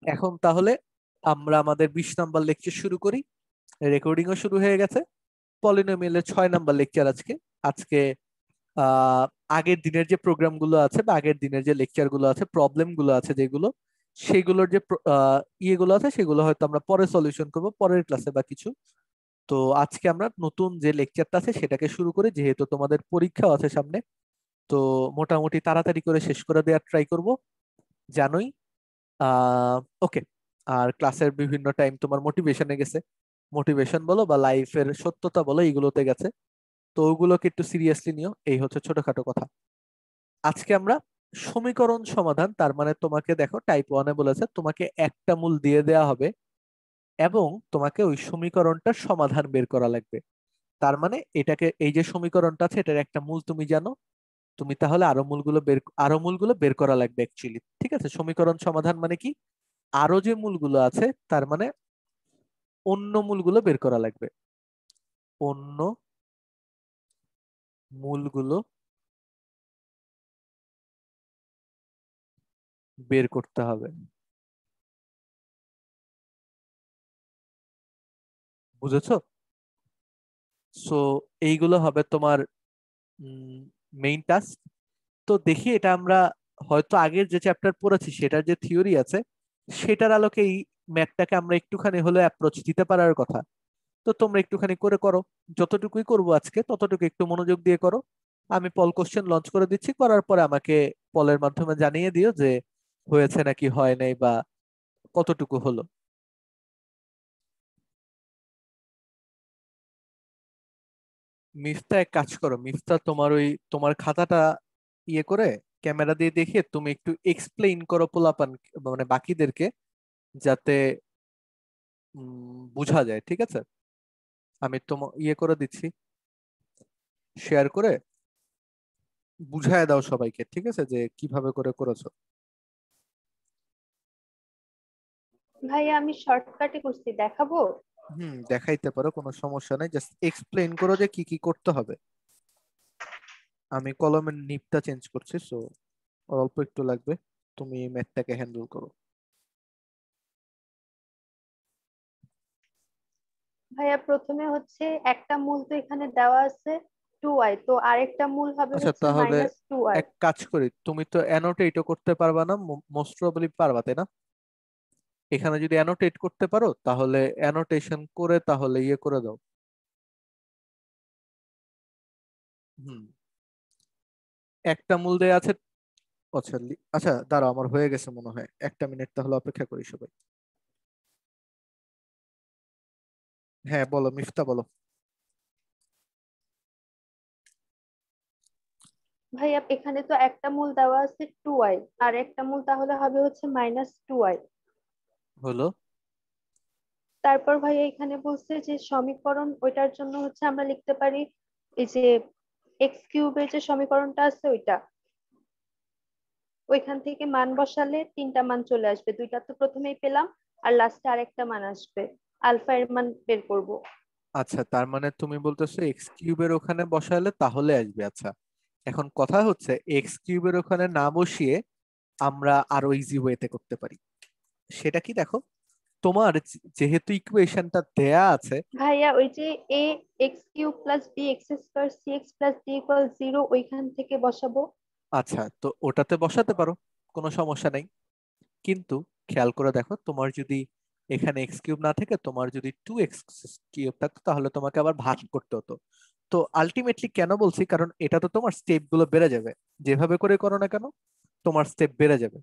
এখন তাহলে আমরা আমাদের 20 নাম্বার লেকচার শুরু করি। রেকর্ডিংও শুরু হয়ে গেছে। পলিনোমিয়ালের 6 নাম্বার লেকচার আজকে। আজকে আহ আগের দিনের যে প্রোগ্রাম গুলো আছে বা আগের দিনের যে লেকচার গুলো আছে, প্রবলেম গুলো আছে যেগুলো, সেগুলোর যে ইয়েগুলো আছে সেগুলো হয়তো আমরা পরে সলিউশন করব পরের ক্লাসে বা কিছু। তো আজকে আমরা নতুন যে লেকচারটা আছে সেটাকে শুরু করি, যেহেতু তোমাদের পরীক্ষাও আছে সামনে। তো মোটামুটি তাড়াতাড়ি করে শেষ করে দেওয়ার ট্রাই করব, জানোই। ওকে। আর ক্লাসের বিভিন্ন টাইম তোমার মোটিভেশনে গেছে, মোটিভেশন বলো বা লাইফের সত্যতা বলো, এইগুলোতে গেছে। তো ওগুলোকে একটু সিরিয়াসলি নিও, এই হচ্ছে ছোটখাটো কথা। আজকে আমরা সমীকরণ সমাধান, তার মানে তোমাকে দেখো টাইপ ওয়ানে বলেছে তোমাকে একটা মূল দিয়ে দেয়া হবে এবং তোমাকে ওই সমীকরণটার সমাধান বের করা লাগবে। তার মানে এটাকে, এই যে সমীকরণটা আছে এটার একটা মূল তুমি জানো, তুমি তাহলে আরো মূলগুলো বের করা লাগবে অ্যাকচুয়ালি। ঠিক আছে, সমীকরণ সমাধান মানে কি, আরো যে মূলগুলো আছে তার মানে অন্য মূলগুলো বের করা লাগবে, অন্য মূলগুলো বের করতে হবে। বুঝেছো? সো এইগুলো হবে তোমার মেইন টাস্ক। তো দেখি এটা আমরা হয়তো আগের যে চ্যাপ্টার পড়েছি সেটার যে থিওরি আছে সেটার আলোকে এই ম্যাথটাকে আমরা একটুখানি হলেও অ্যাপ্রোচ দিতে পারার কথা। তো তোমরা একটুখানি করে করো, যতটুকুই করবো আজকে ততটুকু একটু মনোযোগ দিয়ে করো। আমি পল কোশ্চেন লঞ্চ করে দিচ্ছি, করার পরে আমাকে পলের মাধ্যমে জানিয়ে দিও যে হয়েছে নাকি হয় নাই বা কতটুকু হলো। মিফতা এক কাজ করো, মিফতা তোমার ওই তোমার খাতাটা ইয়ে করে ক্যামেরা দিয়ে দেখে তুমি একটু এক্সপ্লেইন করো পোলাপান, মানে বাকিদেরকে, যাতে বোঝা যায়। ঠিক আছে, আমি তোমার ইয়ে করে দিচ্ছি, শেয়ার করে বুঝায় দাও সবাইকে, ঠিক আছে, যে কিভাবে করে করেছো। ভাইয়া আমি শর্টকাটে করছি, দেখাবো? দেখাইতে পারো, কোনো সমস্যা নাই, জাস্ট এক্সপ্লেইন করো যে কি কি করতে হবে। আমি কলমের নিবটা চেঞ্জ করছি, সো অল্প একটু লাগবে, তুমি ম্যাথটাকে হ্যান্ডেল করো। ভাইয়া প্রথমে হচ্ছে একটা মূল তো এখানে দেওয়া আছে 2y, তো আরেকটা মূল হবে আচ্ছা হচ্ছে তাহলে -2y। এক কাজ করি, তুমি তো অ্যানোটেটও করতে পারবা না, মোস্ট প্রবাবলি পারবা, তাই না? এখানে যদি অ্যানোটেট করতে পারো তাহলে অ্যানোটেশন করে তাহলে ইয়ে করে দাও। হুম, একটা মূল দেয়া আছে। আচ্ছা আচ্ছা দাঁড়াও, আমার হয়ে গেছে মনে হয়, একটা মিনিট তাহলে অপেক্ষা করি সবাই। হ্যাঁ বলো মিফতা, বলো। ভাইয়া এখানে তো একটা মূল দেওয়া আছে 2y, আর একটা মূল তাহলে হবে হচ্ছে -2y। হলো। তারপর ভাইয়া এখানে বলছে যে সমীকরণ ওইটার জন্য হচ্ছে আমরা লিখতে পারি এই যে এক্স কিউবের যে সমীকরণটা আছে ওইটা, ওইখান থেকে মান বসালে তিনটা মান চলে আসবে, দুইটা তো প্রথমেই পেলাম, আর লাস্টে আরেকটা মান আসবে, আলফা এর মান বের করব। আচ্ছা তার মানে তুমি বলতেছো এক্স কিউবের ওখানে বসালে তাহলে আসবে। আচ্ছা, এখন কথা হচ্ছে এক্স কিউবের ওখানে না বসিয়ে আমরা আরো ইজি ওয়েতে করতে পারি। সেটা কি দেখো, তোমার যেহেতু ইকুয়েশনটা দেয়া আছে। ভাইয়া ওই যে a x cube plus b x square c x plus d equal 0, ওইখান থেকে বসাবো। আচ্ছা তো ওটাতে বসাতে পারো, কোনো সমস্যা নেই। কিন্তু খেয়াল করে দেখো, তোমার যদি এখানে এক্স কিউব না থাকে, তোমার যদি 2x কিউব থাকতো তাহলে তোমাকে আবার ভাগ করতে হতো। তো আলটিমেটলি কেন বলছি, কারণ এটা তো তোমার স্টেপ গুলো বেড়ে যাবে, যেভাবে করে করো না কেন তোমার স্টেপ বেড়ে যাবে।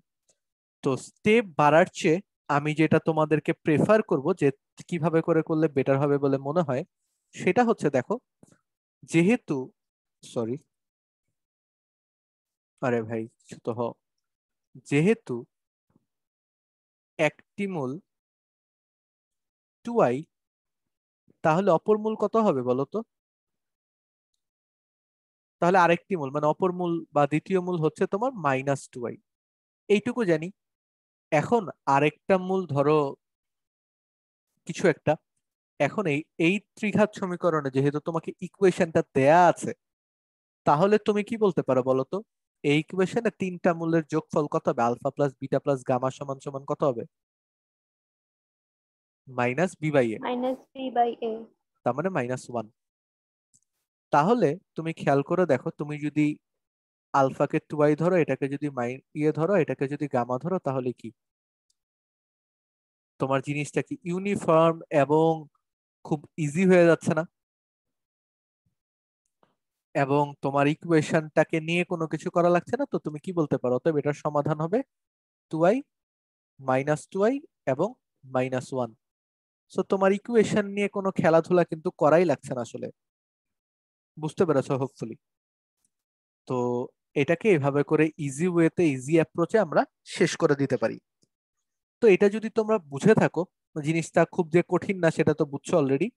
তো স্টেপ বাড়ার চেয়ে আমি যেটা তোমাদেরকে প্রেফার করব যে কিভাবে করে করলে বেটার হবে বলে মনে হয়, সেটা হচ্ছে দেখো, যেহেতু, সরি, আরে ভাই ছোট যেহেতু একটি মূল 2i, তাহলে অপর মূল কত হবে বলো তো? তাহলে আরেকটি মূল মানে অপর মূল বা দ্বিতীয় মূল হচ্ছে তোমার -2i, এইটুকু জানি। এখন আরেকটা মূল ধরো কিছু একটা, এখন এই এই ত্রিঘাত সমীকরণে যেহেতু তোমাকে ইকুয়েশনটা দেয়া আছে, তাহলে তুমি কি বলতে পারো বলো তো, এই ইকুয়েশনে তিনটা মূলের যোগফল কত হবে? Alpha plus beta plus gamma সমান সমান কত হবে? Minus b by a, minus b by a. তার মানে -1। তাহলে তুমি খেয়াল করে দেখো, তুমি যদি আলফাকে 2i ধরো, এটাকে যদি ধরো, এটাকে যদি গামা ধরো, তাহলে কি তোমার জিনিসটা কি ইউনিফর্ম এবং খুব ইজি হয়ে যাচ্ছে না? এবং তোমার ইকুয়েশনটাকে নিয়ে কোনো কিছু করা লাগছে না। তো তুমি কি বলতে পারো, অতএব এটার সমাধান হবে 2i, -2i এবং -1। সো তোমার ইকুয়েশন নিয়ে কোনো খেলাধুলা কিন্তু করাই লাগছে না আসলে। বুঝতে পেরেছো হোপফুলি? তো এটাকে এভাবে করে ইজি ওয়েতে, ইজি অ্যাপ্রোচে আমরা শেষ করে দিতে পারি। তো এটা যদি তোমরা বুঝে থাকো, জিনিসটা খুব যে কঠিন না সেটা তো বুঝছো অলরেডি।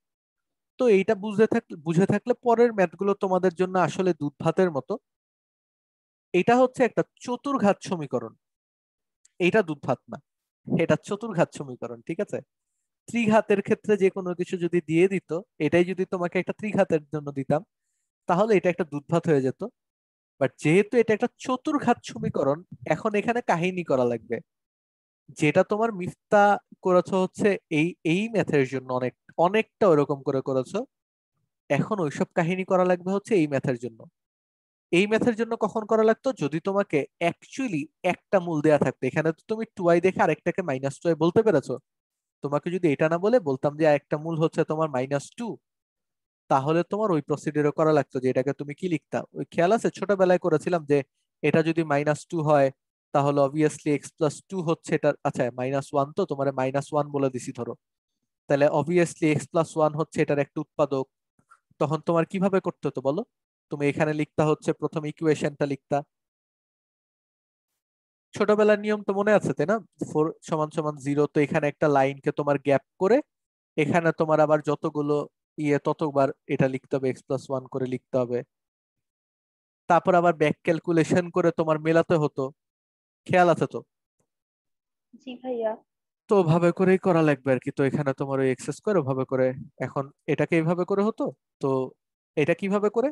তো এইটা বুঝে থাকলে পরের ম্যাথগুলো তোমাদের জন্য আসলে দুধ ভাতের মতো। এটা হচ্ছে একটা চতুর্ঘাত সমীকরণ, এইটা দুধ ভাত না, এটা চতুর্ঘাত সমীকরণ, ঠিক আছে? ত্রিঘাতের ক্ষেত্রে যে কোনো কিছু যদি দিয়ে দিত, এটাই যদি তোমাকে একটা ত্রিঘাতের জন্য দিতাম, তাহলে এটা একটা দুধ ভাত হয়ে যেত। বাট যেহেতু এটা একটা চতুর্ঘাত সমীকরণ, এখন এখানে কাহিনী করা লাগবে। যেটা তোমার মিফতা করেছো হচ্ছে এই এই ম্যাথের জন্য অনেকটা ওরকম করে করেছো। এখন ওইসব কাহিনী করা লাগবে হচ্ছে এই ম্যাথের জন্য। এই ম্যাথের জন্য কখন করা লাগতো, যদি তোমাকে অ্যাকচুয়ালি একটা মূল দেয়া থাকতো। এখানে তো তুমি 2i দেখে আরেকটাকে -2i বলতে পেরেছো। তোমাকে যদি এটা না বলে বলতাম যে একটা মূল হচ্ছে তোমার -2, তাহলে তোমার ওই প্রসিডিউর করা লাগতো যে এটাকে তুমি কি লিখতা। ওই খেয়াল আছে ছোটবেলায় করেছিলাম যে এটা যদি -2 হয়, তাহলে অবভিয়াসলি x+2 হচ্ছে এটা, আচ্ছা -1 তো তোমার -1 বলে দিছি ধরো, তাহলে অবভিয়াসলি x+1 হচ্ছে এটার একটা উৎপাদক। তখন তোমার কিভাবে করতে হতো বলো? তুমি এখানে লিখতা হচ্ছে প্রথম ইকুয়েশনটা লিখতা। ছোটবেলার নিয়ম তো মনে আছে তাই না? 4 = 0, তো এখানে একটা লাইনকে তোমার গ্যাপ করে এখানে তোমার আবার যতগুলো ততবার এটা লিখতে হবে, x+1 করে লিখতে হবে। তারপর আবার ব্যাক ক্যালকুলেশন করে তোমার মেলাতে হতো। খেয়াল আছে তো? জি ভাইয়া। তো ওভাবে করেই করা লাগবে আর কি। তো এখানে তোমার ওই এক্স স্কোয়ার ওভাবে করে, এখন এটাকে এইভাবে করে হতো। তো এটা কিভাবে করে,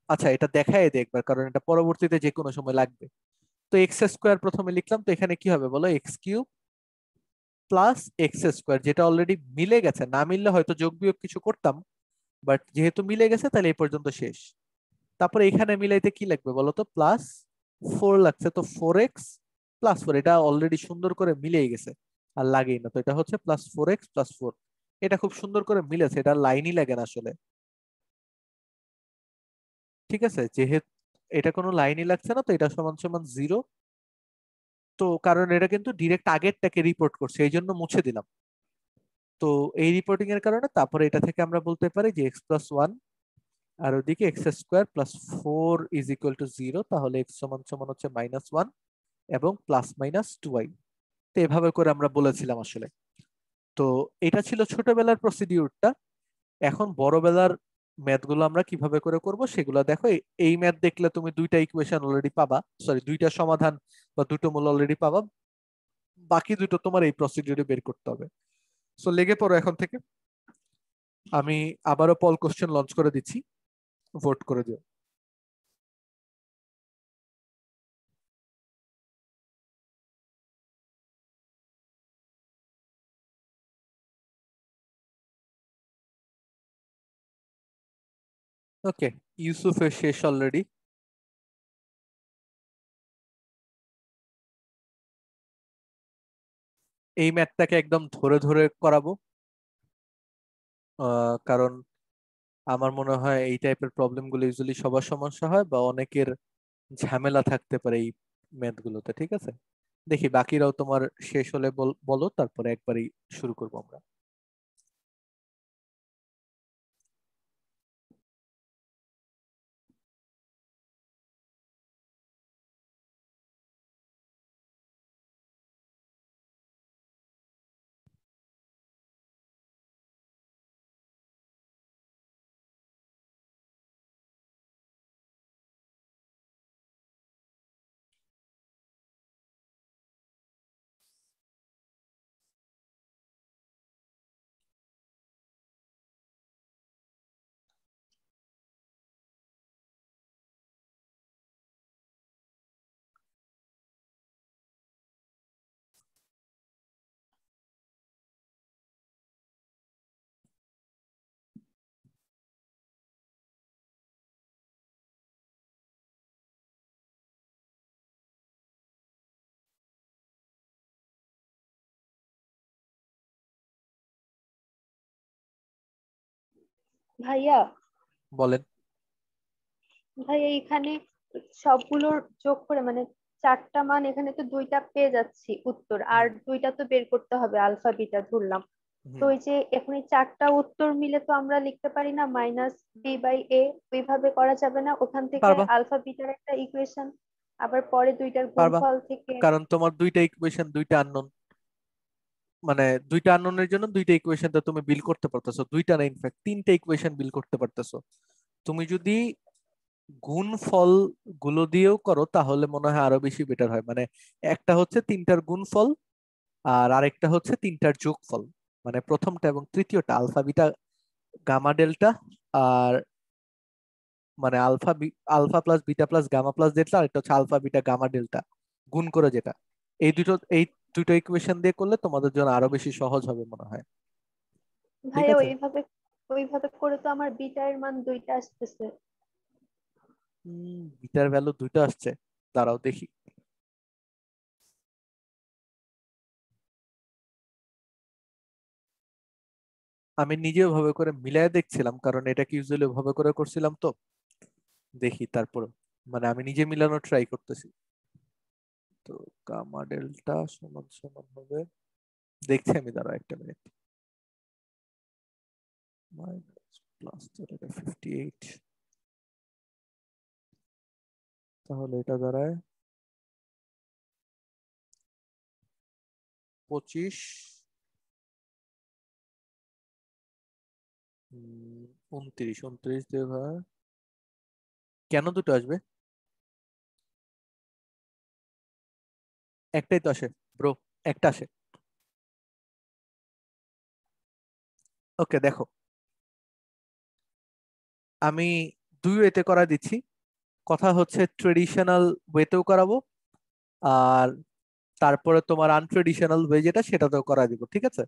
আচ্ছা এটা দেখায় দেখবার, কারণ এটা পরবর্তীতে যে কোনো সময় লাগবে। তো এক্স স্কোয়ার প্রথমে লিখলাম, তো এখানে কি হবে বলো, x³ + x², যেটা অলরেডি মিলে গেছে। না মিললে হয়তো যোগ বিয়োগ কিছু করতাম, বাট যেহেতু মিলে গেছে তাহলে এই পর্যন্ত শেষ। তারপরে এখানে মিলাইতে কি লাগবে বলো তো, +4 লাগছে, তো 4x+4, এটা অলরেডি সুন্দর করে মিলেই গেছে, আর লাগেই না। তো এটা হচ্ছে +4x+4, এটা খুব সুন্দর করে মিলেছে, এটা লাইনই লাগে না আসলে। ঠিক আছে, যেহেতু এটা কোনো লাইনই লাগছে না, তো এটা সমান সমান 0। তো কারণ এটা কিন্তু ডিরেক্ট আগেরটাকে রিপোর্ট করছে, এই জন্য মুছে দিলাম। তো এই রিপোর্টিং এর কারণে তারপরে এটা থেকে আমরা বলতে পারি যে x+1 আর ওদিকে x² + 4 = 0, তাহলে x সমান সমান হচ্ছে -1 এবং +-2i। তো এভাবে করে আমরা বলেছিলাম আসলে। তো এটা ছিল ছোটবেলার প্রসিডিউরটা। এখন বড়বেলার ম্যাথ গুলো আমরা কিভাবে করে করব সেগুলো দেখো। এই ম্যাথ দেখলে তুমি দুইটা ইকুয়েশন অলরেডি পাবা, সরি দুইটা সমাধান বা দুটো মূল অলরেডি পাবা। বাকি দুটো তোমার এই প্রসিডিউরে বের করতে হবে। সো লেগে পড়ো এখন থেকে। আমি আবারও পল কোশ্চেন লঞ্চ করে দিচ্ছি, ভোট করে দিও। ওকে, ইউসুফের শেষ অলরেডি। এই ম্যাথটাকে একদম ধরে ধরে করাবো, কারণ আমার মনে হয় এই টাইপের প্রবলেম গুলো ইউজুয়ালি সবার সমস্যা হয় বা অনেকের ঝামেলা থাকতে পারে এই ম্যাথ গুলোতে। ঠিক আছে, দেখি বাকিরাও তোমার শেষ হলে বলো, তারপরে একবারই শুরু করবো আমরা। ভাইয়া বলেন। ভাইয়া এখানে সবগুলোর যোগ করে মানে চারটা মান, এখানে তো দুইটা পেয়ে যাচ্ছি উত্তর, আর হুম দুইটা তো বের করতে হবে, আলফা বিটা ধরলাম। তো হুম। ওই যে এখন এই চারটা উত্তর মিলে তো আমরা লিখতে পারি না -b/a, ওইভাবে করা যাবে না? ওখান থেকে পারবা আলফা বিটার একটা ইকুয়েশন, আবার পরে দুইটার পারবা, গুণফল থেকে। কারণ তোমার দুইটা ইকুয়েশন, দুইটা আননোন, মানে দুইটা আননোনের জন্য দুইটা ইকুয়েশন তো তুমি বিল করতে পারতেছো, দুইটা না ইনফ্যাক্ট তিনটা ইকুয়েশন বিল করতে পারতেছো। তুমি যদি গুণফল গুলো দিয়েও করো তাহলে মনে হয় আরো বেশি বেটার হয়। মানে একটা হচ্ছে তিনটার গুণফল, আর আরেকটা হচ্ছে তিনটার যোগফল। মানে প্রথমটা এবং তৃতীয়টা আলফা বিটা গামা ডেল্টা, আর মানে alpha plus beta plus gamma plus delta, আর একটা হচ্ছে আলফা বিটা গামা ডেল্টা গুণ করে যেটা। এই দুটো ইকুয়েশন দিয়ে করলে তোমাদের জন্য আরো বেশি সহজ হবে মনে হয়। ঠিক ভাইয়া আছে। ওইভাবে ওইভাবে করে তো আমার বিটা এর মান দুইটা আসতেছে। বিটার ভ্যালু দুইটা আসছে, দাঁড়াও দেখি। আমি নিজেও ভাবে করে মিলায় দেখছিলাম, কারণ এটাকে ইউজুয়ালি ভাবে করে করছিলাম তো। দেখি তারপর, মানে আমি নিজে মিলানোর ট্রাই করতেছি। তো গামা ডেল্টা সমান সমান হবে, দেখছি আমি, দাঁড়াও একটা মিনিট। মাইনাস প্লাস এটা 58, তাহলে এটা দাঁড়ায় 25, 29, 29 দিয়ে ভাগ। কেন দুটো আসবে? একটাই তো আসে ব্রো, একটা আসে। ওকে দেখো, আমি দুই ওয়েতে করা দিচ্ছি। কথা হচ্ছে ট্রেডিশনাল ওয়েতেও করাবো, আর তারপরে তোমার আনট্রেডিশনাল ওয়ে যেটা সেটাতেও করা দিব, ঠিক আছে?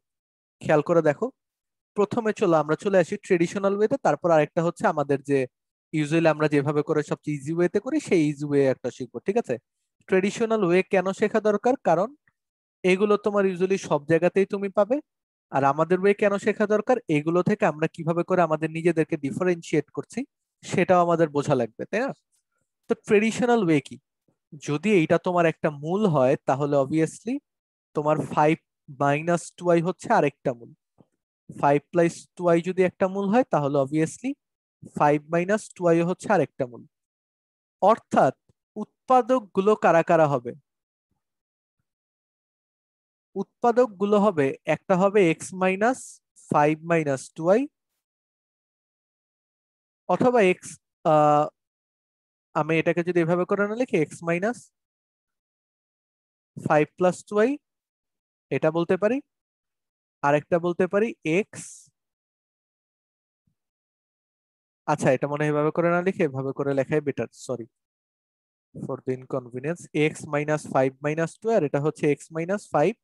খেয়াল করে দেখো, প্রথমে আমরা চলে আসি ট্রেডিশনাল ওয়েতে, তারপর আরেকটা হচ্ছে আমাদের যে ইউজুয়ালি আমরা যেভাবে করে সবচেয়ে ইজি ওয়েতে করি সেই ইজি ওয়ে একটা শিখবো, ঠিক আছে? ট্রেডিশনাল ওয়ে কেন শেখা দরকার? কারণ এগুলো তোমার ইউজুয়ালি সব জায়গাতেই তুমি পাবে। আর আমাদের ওয়ে কেন শেখা দরকার? এগুলো থেকে আমরা কিভাবে করে আমাদের নিজেদেরকে ডিফারেন্সিয়েট করছি সেটাও আমাদের বোঝা লাগবে, তাই না? তো ট্রেডিশনাল ওয়ে কি? যদি এইটা তোমার একটা মূল হয় তাহলে অবভিয়াসলি তোমার 5 - 2i হচ্ছে আরেকটা মূল। 5 + 2i যদি একটা মূল হয় তাহলে অবভিয়াসলি 5 - 2i হচ্ছে আরেকটা মূল। অর্থাৎ উৎপাদক গুলো কারা কারা হবে? উৎপাদক গুলো হবে, একটা হবে x - 5 - 2i, অথবা এক্স, আমি এটাকে যদি এভাবে করে না লিখি x - 5 + 2i, এটা বলতে পারি। আরেকটা বলতে পারি এক্স, আচ্ছা এটা মনে হয় এভাবে করে না লিখে এভাবে করে লেখাই better, sorry for the inconvenience. x - 5 - 2, আর এটা হচ্ছে x - 5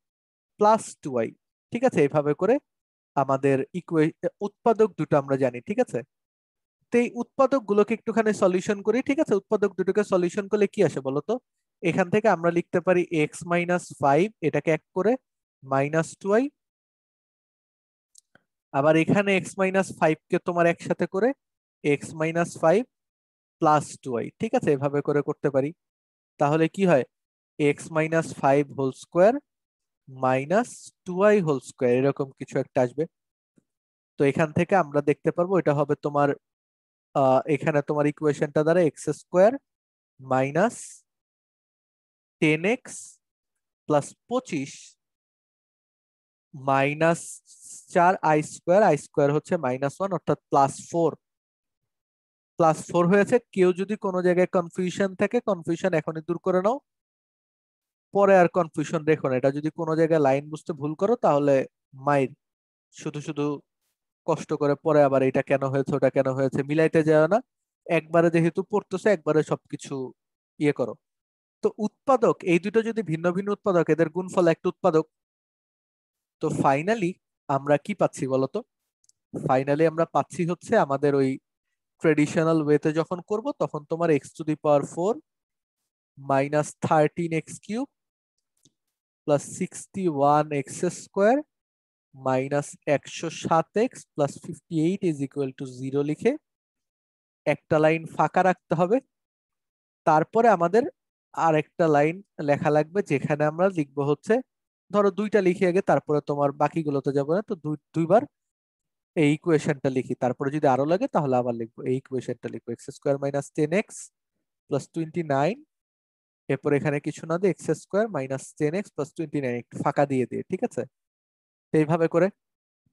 + 2i। ঠিক আছে, এইভাবে করে আমাদের উৎপাদক দুটো আমরা জানি, ঠিক আছে? তো এই উৎপাদক গুলোকে একটুখানি সলিউশন করি, ঠিক আছে? উৎপাদক দুটোকে সলিউশন করলে কি আসে বলতো? এখান থেকে আমরা লিখতে পারি x - 5, এটাকে এক করে -2i, আবার এখানে x - 5 কে তোমার একসাথে করে x - 5 + 2i, ঠিক আছে? এভাবে করে করতে পারি। তাহলে কি হয়? x - 5 whole square -2i whole square, এরকম কিছু একটা আসবে। তো এখান থেকে আমরা দেখতে পারবো এটা হবে তোমার, এখানে তোমার ইকুয়েশনটা দ্বারা x² -10x + 25 -4i², হচ্ছে -1, অর্থাৎ +4। +4 হয়েছে। কেউ যদি কোনো জায়গায় কনফিউশন থাকে, কনফিউশন এখনই দূর করে নাও, পরে আর কনফিউশন রেখো না। এটা যদি কোনো জায়গায় লাইন বুঝতে ভুল করো তাহলে মাইর, শুধু শুধু কষ্ট করে পরে আবার এটা কেন হয়েছে ওটা কেন হয়েছে মিলাইতে যাও না। একবারে যেহেতু পড়তেছো একবারে সবকিছু ইয়ে করো। তো উৎপাদক এই দুটো যদি ভিন্ন ভিন্ন উৎপাদক, এদের গুণফল একটা উৎপাদক। তো ফাইনালি আমরা কি পাচ্ছি বলতো? ফাইনালি আমরা পাচ্ছি হচ্ছে আমাদের ওই ট্রেডিশনাল ওয়েতে যখন করব তখন তোমার x⁴ -13x³ + 61x² minus 107x plus 58 is equal two 0 লিখে একটা লাইন ফাঁকা রাখতে হবে। তারপরে আমাদের আর একটা লাইন লেখা লাগবে যেখানে আমরা লিখবো হচ্ছে, ধরো দুইটা লিখে আগে তারপরে তোমার বাকিগুলোতে যাবো না, তো দুইবার এই ইকুয়েশনটা লিখি, তারপরে যদি আরো লাগে তাহলে আবার লিখবো। এই ইকুয়েশনটা লিখবো x square minus 10x plus 29, এরপর এখানে কিছু না দিয়ে x square minus 10x plus 29 একটু ফাঁকা দিয়ে দিয়ে, ঠিক আছে? তো এইভাবে করে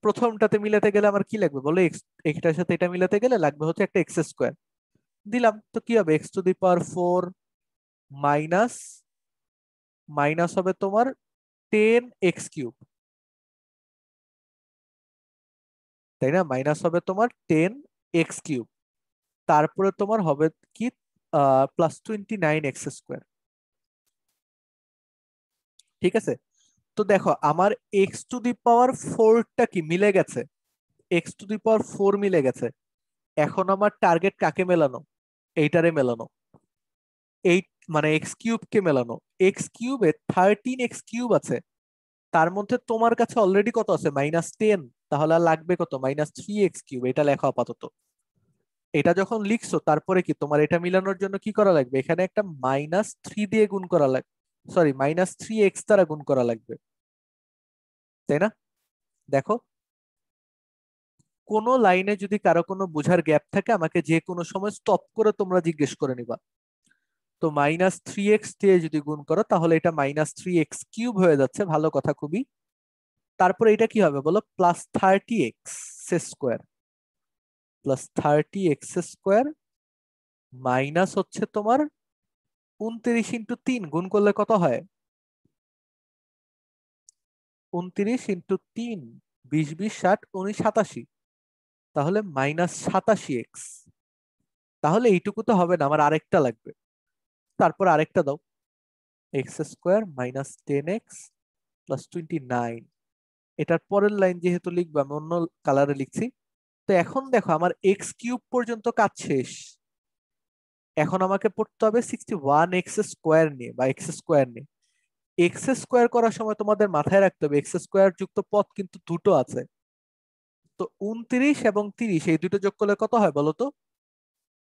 প্রথমটাতে মিলাতে গেলে আমার কি লাগবে বলো, এক্স, এটার সাথে এটা মিলাতে গেলে লাগবে হচ্ছে একটা এক্স স্কোয়ার দিলাম, তো কি হবে x to the power 4 minus minus হবে তোমার 10x কিউব, তাই না? মাইনাস হবে তোমার 10x কিউব, তারপরে তোমার হবে কি প্লাস 29x স্কোয়ার, ঠিক আছে? তো দেখো আমার এক্স টু দি পাওয়ার 4টা কি মিলে গেছে, এক্স টু দি পাওয়ার 4 মিলে গেছে। এখন আমার টার্গেট কাকে মেলানো, এইটারে মেলানো, এই মানে এক্স কিউব কে মেলানো। এক্স কিউবে 13x কিউব আছে, তার মধ্যে তোমার কাছে অলরেডি কত আছে, -10, তাহলে আর লাগবে কত, -3x কিউব। এটা লেখা আপাতত। এটা যখন লিখছো তারপরে কি তোমার এটা মিলানোর জন্য কি করা লাগবে, এখানে একটা -3 দিয়ে গুণ করা লাগবে, সরি -3x দ্বারা গুণ করা লাগবে, তাই না? দেখো কোনো লাইনে যদি কারো কোনো বোঝার গ্যাপ থাকে আমাকে যে কোনো সময় স্টপ করে তোমরা জিজ্ঞেস করে নিবা। তো -3x দিয়ে যদি গুণ করো তাহলে এটা -3x কিউব হয়ে যাচ্ছে, ভালো কথা খুবই। তারপরে এটা কি হবে বলো, +30x square, +30x square minus হচ্ছে তোমার 29 × 3 গুণ করলে কত হয়, 29 × 3, 20 20 60 19 87, তাহলে -87x। তাহলে এইটুকু তো হবে না, আমার আরেকটা লাগবে, তারপর আরেকটা দাও, x square minus 10x plus 29। এটার পরের লাইন যেহেতু লিখবো আমি অন্য কালারে লিখছি। তো এখন দেখো আমার x কিউব পর্যন্ত কাজ শেষ, এখন আমাকে পড়তে হবে 61x স্কোয়ার নিয়ে বা এক্স স্কোয়ার নিয়ে। এক্স স্কোয়ার করার সময় তোমাদের মাথায় রাখতে হবে এক্স স্কোয়ার যুক্ত পদ কিন্তু দুটো আছে। তো 29 এবং 30 এই দুটো যোগ করলে কত হয় বলো তো,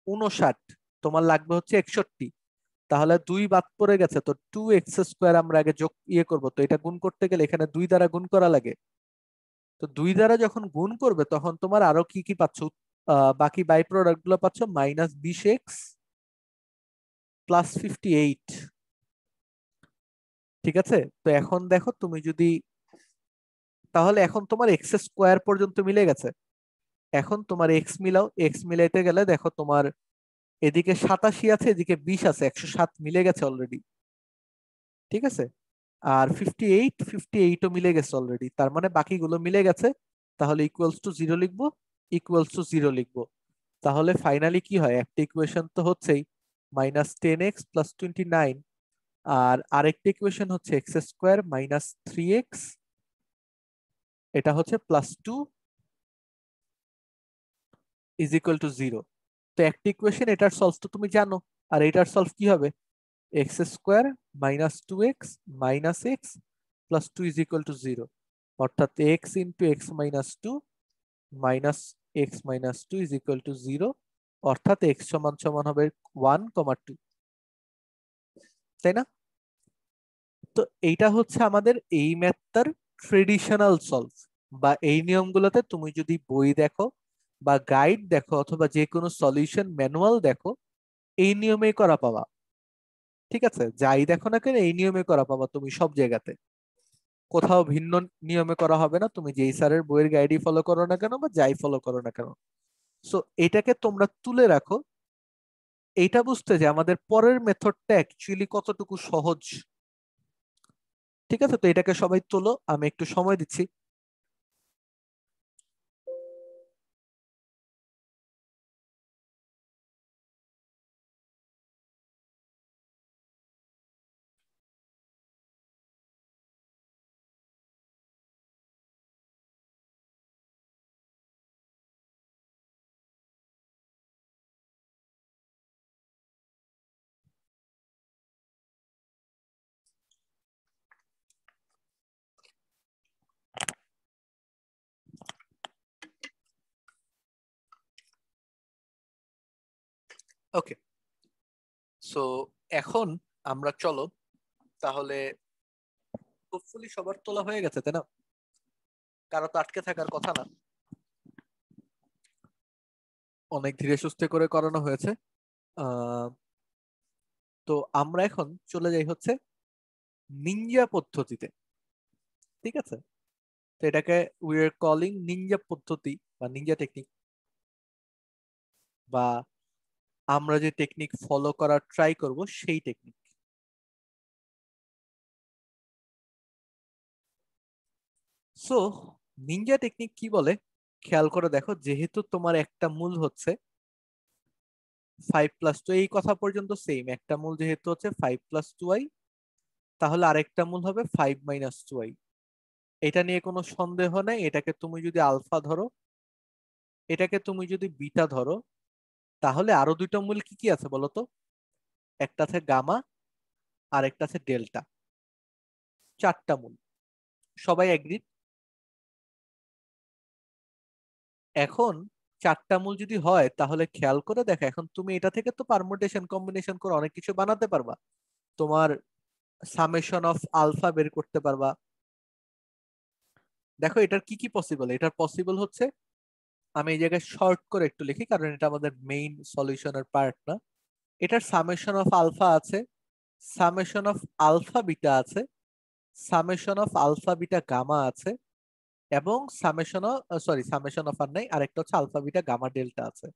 59, তোমার লাগবে হচ্ছে 61। তাহলে 2 বাদ পড়ে গেছে, তো 2x স্কোয়ার আমরা আগে যোগ করব, তো এটা গুণ করতে গেলে এখানে 2 দ্বারা গুণ করা লাগে। তো 2 দ্বারা যখন গুণ করবে তখন তোমার আরো কি কি পাচ্ছ, বাকি বাই প্রোডাক্ট গুলো পাচ্ছ, -20x প্লাস 58, ঠিক আছে? তো এখন দেখো তুমি যদি, তাহলে এখন তোমার এক্স স্কোয়ার পর্যন্ত মিলে গেছে। এখন তোমার এক্স মিলাও, এক্স মিলাইতে গেলে দেখো তোমার এদিকে 87 আছে, এদিকে 20 আছে, 107 মিলে গেছে অলরেডি, ঠিক আছে? আর 58ও মিলে গেছে অলরেডি, তার মানে বাকিগুলো মিলে গেছে। তাহলে ইকুয়ালস টু 0 লিখবো, ইকুয়ালস টু 0 লিখবো। তাহলে ফাইনালি কি হয়, একটা ইকুয়েশন তো হচ্ছেই -10x প্লাস 29, আর আরেকটা ইকুয়েশন হচ্ছে এক্স স্কোয়ার মাইনাস 3x, এটা হচ্ছে +2 ইজ ইকুয়াল টু 0। তো একটা ইকুয়েশন, এটার সলভ তো তুমি জানো, আর এটার সলভ কি হবে, x square -2x minus x plus 2 is equal two 0, অর্থাৎ x into x minus 2 minus x minus 2 is equal two 0, অর্থাৎ এক্স সমান সমান হবে 1,2, তাই না? তো এইটা হচ্ছে আমাদের এই ম্যাথটার ট্রেডিশনাল সলভ, বা এই নিয়মগুলোতে তুমি যদি বই দেখো বা গাইড দেখো অথবা যে কোনো সলিউশন ম্যানুয়াল দেখো, এই নিয়মেই করা পাবা, ঠিক আছে? যাই দেখো না কেন এই নিয়মে করা পাবা তুমি সব জায়গাতে, কোথাও ভিন্ন নিয়মে করা হবে না, তুমি যেই স্যারের বইয়ের গাইডই ফলো করো না কেন বা যাই ফলো করো না কেন। সো এটাকে তোমরা তুলে রাখো, এইটা বুঝতে যে আমাদের পরের মেথডটা অ্যাকচুয়ালি কতটুকু সহজ, ঠিক আছে? তো এটাকে সবাই তোলো, আমি একটু সময় দিচ্ছি। ওকে, সো এখন আমরা চলো তাহলে, হোপফুলি সবার তোলা হয়ে গেছে তাই না? কারো তো আটকে থাকার কথা না, অনেক ধীরে সুস্থে করে করানো হয়েছে। আহ তো আমরা এখন চলে যাই হচ্ছে নিনজা পদ্ধতিতে, ঠিক আছে? তো এটাকে উই আর কলিং নিনজা পদ্ধতি বা নিনজা টেকনিক, বা আমরা যে টেকনিক ফলো করার ট্রাই করব সেই টেকনিক। সো নিনজা টেকনিক কি বলে খেয়াল করে দেখো, যেহেতু তোমার একটা মূল হচ্ছে 5 + 2, এই কথা পর্যন্ত সেম, একটা মূল যেহেতু হচ্ছে 5 + 2i, তাহলে আরেকটা মূল হবে 5 - 2i। এটা নিয়ে কোনো সন্দেহ নেই, এটাকে তুমি যদি আলফা ধরো, এটাকে তুমি যদি বিটা ধরো, তাহলে আরো দুইটা মূল কি কি আছে বলো তো? একটা আছে গামা, আর একটা আছে ডেল্টা, চারটা মূল। সবাই এগ্রি? এখন চারটা মূল যদি হয় তাহলে খেয়াল করে দেখো, এখন তুমি এটা থেকে তো পারমুটেশন কম্বিনেশন করে অনেক কিছু বানাতে পারবা। তোমার সামেশন অফ আলফা বের করতে পারবা। দেখো এটার কি কি পসিবল, এটার পসিবল হচ্ছে, আমি এই জায়গায় শর্ট করে একটু লিখি কারণ এটা আমাদের মেইন সলিউশনের পার্ট না। এটার সামেশন অফ আলফা আছে, সামেশন অফ আলফা বিটা আছে, summation of alpha beta gamma আছে, এবং summation of, sorry summation of আর নাই, আরেকটা হচ্ছে আলফা বিটা গামা ডেল্টা আছে।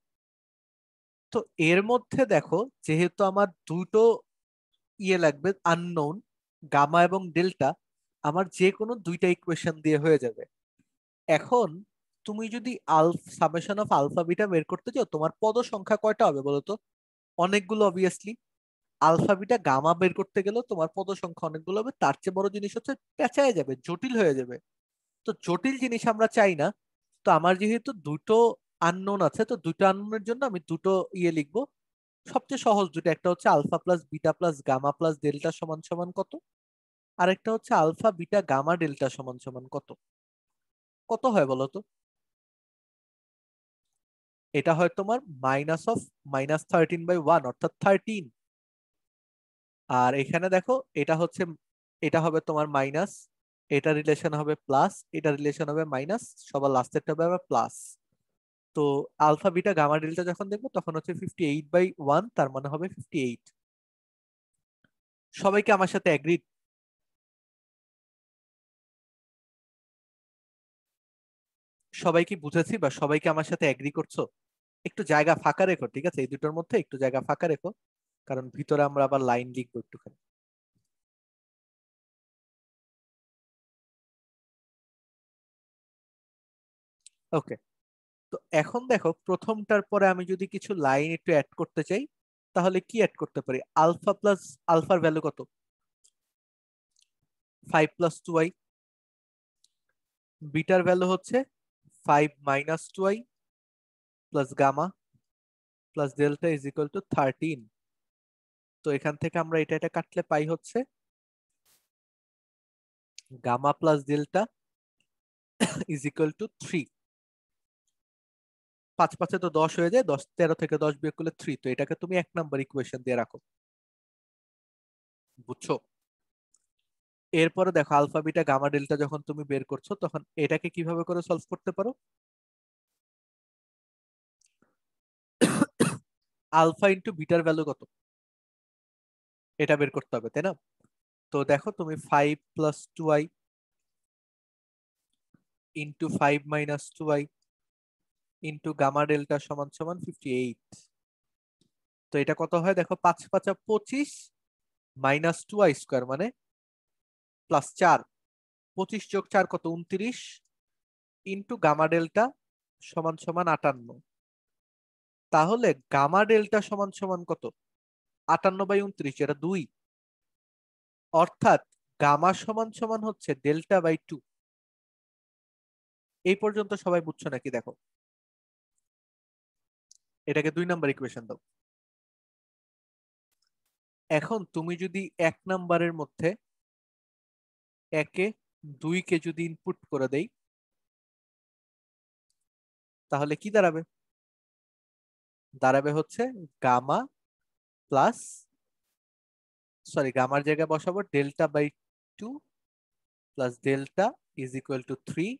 তো এর মধ্যে দেখো, যেহেতু আমার দুটো লাগবে আননোন, গামা এবং ডেল্টা, আমার যে কোনো দুইটা ইকুয়েশন দিয়ে হয়ে যাবে। এখন তুমি যদি সামেশন অফ আলফা বিটা বের করতে চাও, তোমার পদ সংখ্যা কয়টা হবে বলো তো? অনেকগুলো অবভিয়াসলি। আলফা বিটা গামা বের করতে গেলেও তোমার পদ সংখ্যা অনেকগুলো হবে, তার চেয়ে বড় জিনিস হচ্ছে পেঁচায় যাবে, জটিল হয়ে যাবে। তো জটিল জিনিস আমরা চাই না। তো আমার যেহেতু দুটো আননোন আছে, তো দুটো আননোনের জন্য আমি দুটো লিখবো। সবচেয়ে সহজ দুটো, একটা হচ্ছে alpha plus beta plus gamma plus delta সমান সমান কত, আরেকটা হচ্ছে আলফা বিটা গামা ডেল্টা সমান সমান কত। কত হয় বলো তো? এটা হয় তোমার -13/1, অর্থাৎ 13। আর এখানে দেখো, এটা হচ্ছে, এটা হবে তোমার মাইনাস, এটা রিলেশন হবে প্লাস, এটা রিলেশন হবে মাইনাস, সবার লাস্টেরটা হবে আবার প্লাস। তো আলফা বিটা গামা ডেল্টা যখন দেখবো তখন হচ্ছে 58/1, তার মানে হবে 58। সবাইকে আমার সাথে এগ্রি? সবাই কি বুঝেছি, বা সবাইকে আমার সাথে এগ্রি করছো? একটু জায়গা ফাঁকা রেখো, ঠিক আছে? এই দুটোর মধ্যে একটু জায়গা ফাঁকা রেখো, কারণ ভিতরে আমরা আবার লাইন লিখবো একটুখানি। ওকে, তো এখন দেখো প্রথমটার পরে আমি যদি কিছু লাইন একটু অ্যাড করতে চাই, তাহলে কি অ্যাড করতে পারি? আলফা প্লাস, আলফার ভ্যালু কত? 5 + 2i। বিটার ভ্যালু হচ্ছে 5 - 2i plus gamma plus delta is equal to 13। তো এখান থেকে আমরা এটা এটা কাটলে পাই হচ্ছে gamma plus delta is equal to 3। 5 5 তো 10 হয়ে যায়, 10 13 থেকে 10 বিয়োগ করলে 3। তো এটাকে তুমি 1 নম্বর ইকুয়েশন দিয়ে রাখো, বুঝছো? এরপরে দেখো আলফা বিটা গামা ডেল্টা যখন তুমি বের করছো, তখন এটাকে কিভাবে করে সলভ করতে পারো? আলফা ইন্টু বিটার ভ্যালু কত, এটা বের করতে হবে তাই না? তো দেখো তুমি 5 + 2i into 5 - 2i into gamma delta সমান সমান 58। তো এটা কত হয় দেখো, 5 5 25 -2i² মানে +4, 25 যোগ 4 কত, 29, ইন্টু গামা ডেল্টা সমান সমান 58। তাহলে গামা ডেল্টা সমান সমান কত? 58/29, এটা 2। অর্থাৎ গামা সমান সমান হচ্ছে ডেল্টা/2। এই পর্যন্ত সবাই বুঝছো নাকি দেখো? এটাকে 2 নম্বর ইকুয়েশন দাও। এখন তুমি যদি 1 নম্বরের মধ্যে একে 2কে যদি ইনপুট করে দেই, তাহলে কি দাঁড়াবে? দাঁড়াবে হচ্ছে গামা প্লাস, সরি গামার জায়গায় বসাবো delta by 2 plus delta is equal to 3,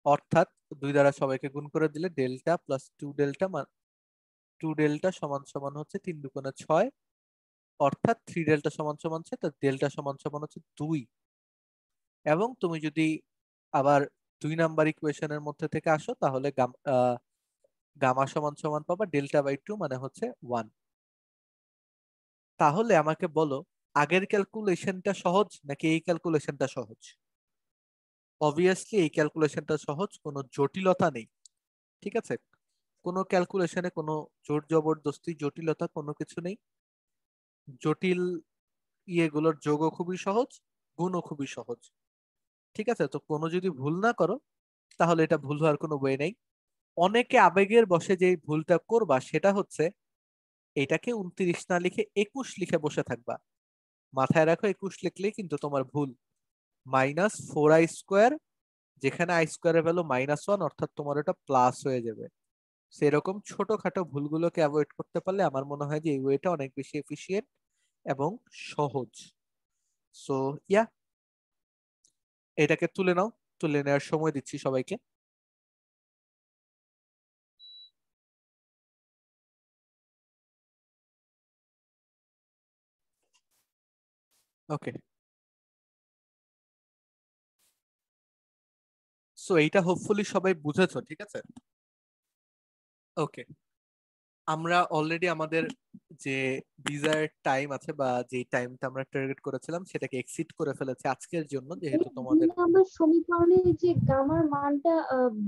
অর্থাৎ 2 দ্বারা সবাইকে গুণ করে দিলে ডেল্টা প্লাস 2 ডেল্টা 2 ডেল্টা সমান সমান হচ্ছে 3 দুগুণে 6, অর্থাৎ 3 ডেল্টা সমান সমান 6, তো ডেল্টা সমান সমান হচ্ছে 2। এবং তুমি যদি আবার 2 নাম্বার ইকুয়েশনের মধ্যে থেকে আসো তাহলে গামা সমান সমান পাবা ডেল্টা বাই 2 মানে হচ্ছে 1। তাহলে আমাকে বলো আগের ক্যালকুলেশনটা সহজ নাকি এই ক্যালকুলেশনটা সহজ? অবভিয়াসলি এই ক্যালকুলেশনটা সহজ, কোনো জটিলতা নেই। ঠিক আছে, কোনো ক্যালকুলেশনে কোনো জোর জবরদস্তি জটিলতা কোনো কিছু নেই। জটিল ইয়েগুলোর যোগও খুবই সহজ, গুণও খুবই সহজ। ঠিক আছে, তো কোনো যদি ভুল না করো তাহলে এটা ভুল হওয়ার কোনো ওয়ে নেই। অনেকে আবেগের বশে যে ভুলটা করবা সেটা হচ্ছে এটাকে 29 না লিখে 21 লিখে বসে থাকবা। মাথায় রাখো 21 লিখলেই কিন্তু তোমার ভুল। -4i², যেখানে আই স্কোয়ারের ভ্যালু -1, অর্থাৎ তোমার ওটা প্লাস হয়ে যাবে। সেরকম ছোটখাটো ভুলগুলোকে অ্যাভয়েড করতে পারলে আমার মনে হয় যে এই ওয়েটা অনেক বেশি এফিশিয়েন্ট এবং সহজ। সো ইয়া, এটাকে তুলে নাও, তুলে নেওয়ার সময় দিচ্ছি সবাইকে। ওকে, সো এইটা হোপফুলি সবাই বুঝেছো। ঠিক আছে, ওকে। আমরা অলরেডি আমাদের যে ডিজায়ার্ড টাইম আছে বা যে টাইমটা আমরা টার্গেট করেছিলাম সেটাকে এক্সিড করে ফেলেছে আজকের জন্য, এই যেহেতু দুই তোমাদের নাম্বার সমীকরণে যে গামার মানটা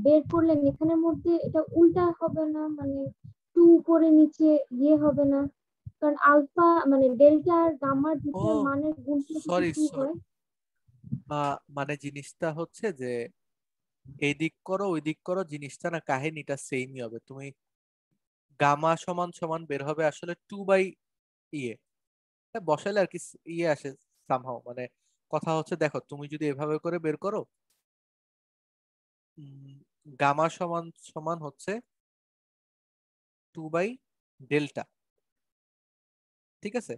বের করলেন এখানের মধ্যে এটা উল্টা হবে না, মানে 2 উপরে নিচে ইয়ে হবে না? কারণ আলফা মানে ডেল্টা আর গামার ও দুটার মানের গুণফল যদি সরি 2 সরি, হয়। মানে জিনিসটা হচ্ছে যে এই দিক করো ওই দিক করো, জিনিসটা না কাহিনীটা সেমই হবে। তুমি গামা সমান সমান বের হবে আসলে 2 বাই ইয়ে, বসাইলে আর কি ইয়ে আসে সামহাও। মানে কথা হচ্ছে দেখো তুমি যদি এভাবে করে বের করো, গামা সমান সমান হচ্ছে 2/ডেল্টা। ঠিক আছে,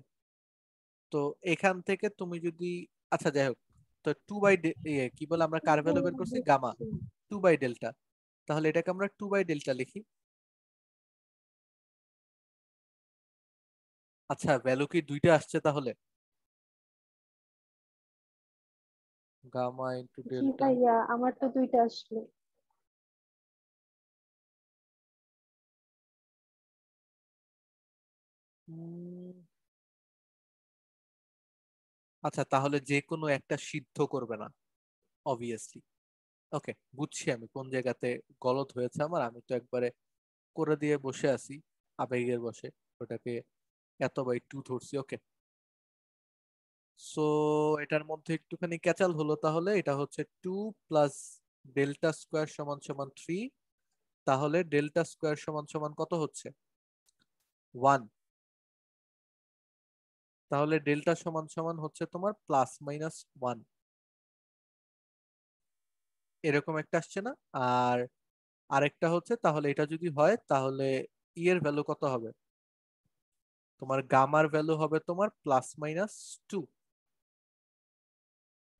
তো এখান থেকে তুমি যদি, আচ্ছা যাই হোক, তো 2 বাই ইয়ে কি বলে আমরা কার ভ্যালু বের করছি, গামা 2/ডেল্টা। তাহলে এটাকে আমরা 2/ডেল্টা লিখি। আচ্ছা ভ্যালু কি দুইটা আসছে তাহলে? গামা ইন্টু জি ডেল্টা। ভাইয়া, আমার তো দুইটা আসলো। আচ্ছা তাহলে যে কোনো একটা সিদ্ধ করবে না অবভিয়াসলি। ওকে, বুঝছি আমি কোন জায়গাতে গলদ হয়েছে আমার। আমি তো একবারে করে দিয়ে বসে আছি আবেগের বসে, ওটাকে এত/2 ধরছি। ওকে, সো এটার মধ্যে একটুখানি ক্যাচাল হলো। তাহলে এটা হচ্ছে 2 প্লাস ডেল্টা স্কোয়ার সমান সমান 3। তাহলে ডেল্টা স্কোয়ার সমান সমান কত হচ্ছে, 1। তাহলে ডেল্টা সমান সমান হচ্ছে তোমার +-1, এরকম একটা আসছে না? আর আরেকটা হচ্ছে তাহলে এটা যদি হয় তাহলে ই এর ভ্যালু কত হবে, তোমার গামার ভ্যালু হবে তোমার +-2,